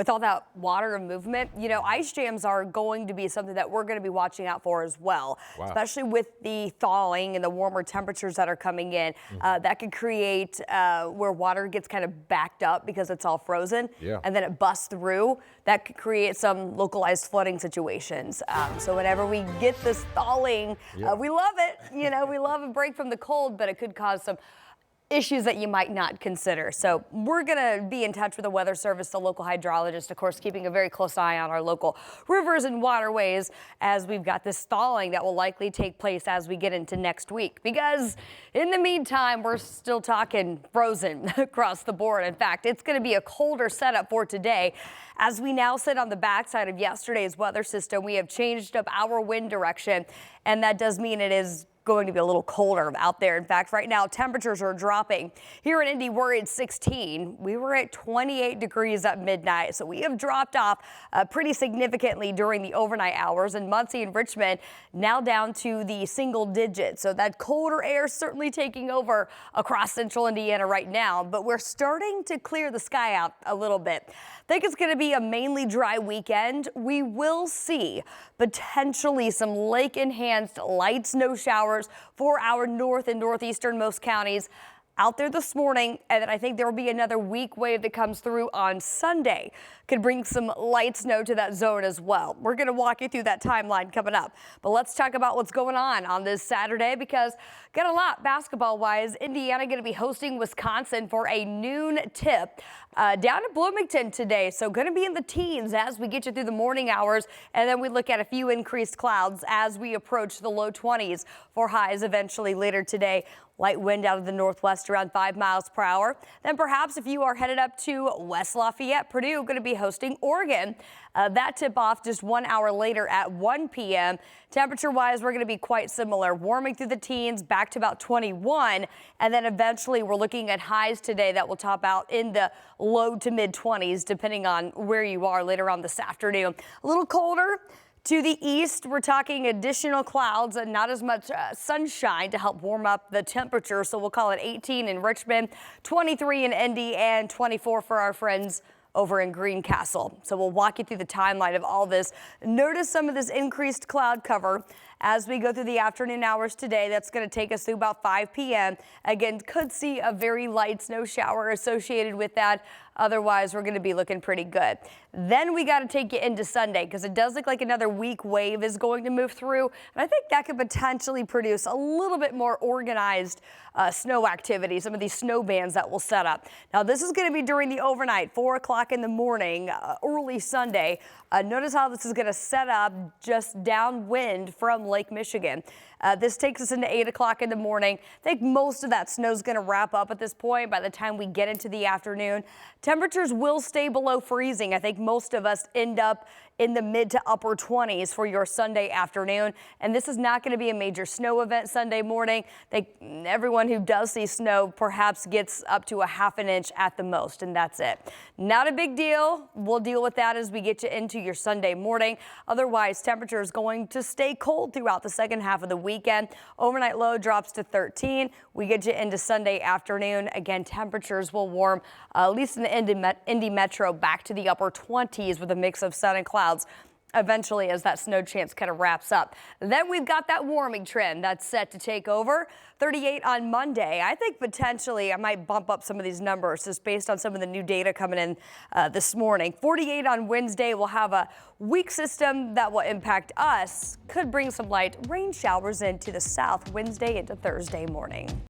With all that water and movement, ice jams are going to be something that we're going to be watching out for as well, Wow. especially with the thawing and the warmer temperatures that are coming in. That could create where water gets kind of backed up because it's all frozen, Yeah. and then it busts through. That could create some localized flooding situations. So whenever we get this thawing, Yeah. we love it. We love a break from the cold, but it could cause some issues that you might not consider. So we're going to be in touch with the Weather Service, the local hydrologist, of course, keeping a very close eye on our local rivers and waterways as we've got this thawing that will likely take place as we get into next week. Because in the meantime, we're still talking frozen across the board. In fact, it's going to be a colder setup for today. As we now sit on the backside of yesterday's weather system, we have changed up our wind direction, and that does mean it is going to be a little colder out there. In fact, right now temperatures are dropping. Here in Indy, we're at 16. We were at 28 degrees at midnight, so we have dropped off pretty significantly during the overnight hours. And Muncie and Richmond now down to the single digits. So that colder air certainly taking over across central Indiana right now, but we're starting to clear the sky out a little bit. I think it's going to be a mainly dry weekend. We will see potentially some lake-enhanced light snow showers for our north and northeasternmost counties out there this morning, and then I think there will be another weak wave that comes through on Sunday. Could bring some light snow to that zone as well. We're going to walk you through that timeline coming up. But let's talk about what's going on this Saturday, because got a lot basketball-wise. Indiana going to be hosting Wisconsin for a noon tip down in Bloomington today. So going to be in the teens as we get you through the morning hours, and then we look at a few increased clouds as we approach the low 20s for highs eventually later today. Light wind out of the northwest around 5 miles per hour. Then perhaps if you are headed up to West Lafayette, Purdue going to be hosting Oregon. That tip off just 1 hour later at 1 p.m. Temperature wise, we're going to be quite similar, warming through the teens back to about 21. And then eventually we're looking at highs today that will top out in the low to mid 20s, depending on where you are later on this afternoon. A little colder. To the east, we're talking additional clouds and not as much sunshine to help warm up the temperature. So we'll call it 18 in Richmond, 23 in Indy, and 24 for our friends over in Greencastle. So we'll walk you through the timeline of all this. Notice some of this increased cloud cover as we go through the afternoon hours today. That's going to take us through about 5 p.m. Again, could see a very light snow shower associated with that. Otherwise, we're going to be looking pretty good. Then we got to take you into Sunday, because it does look like another weak wave is going to move through. And I think that could potentially produce a little bit more organized snow activity, some of these snow bands that will set up. Now, this is going to be during the overnight, 4 o'clock in the morning, early Sunday. Notice how this is going to set up just downwind from Lake Michigan. This takes us into 8 o'clock in the morning. I think most of that snow is going to wrap up at this point by the time we get into the afternoon. Temperatures will stay below freezing. I think most of us end up in the mid to upper 20s for your Sunday afternoon. And this is not going to be a major snow event Sunday morning. Everyone who does see snow perhaps gets up to a ½ an inch at the most, and that's it. Not a big deal. We'll deal with that as we get you into your Sunday morning. Otherwise, temperature is going to stay cold throughout the second half of the weekend. Overnight low drops to 13. We get you into Sunday afternoon. Again, temperatures will warm, at least in the Indy Metro, back to the upper 20s with a mix of sun and clouds eventually as that snow chance kind of wraps up. Then we've got that warming trend that's set to take over. 38 on Monday. I think potentially I might bump up some of these numbers just based on some of the new data coming in this morning. 48 on Wednesday. We'll have a weak system that will impact us. Could bring some light rain showers into the south Wednesday into Thursday morning.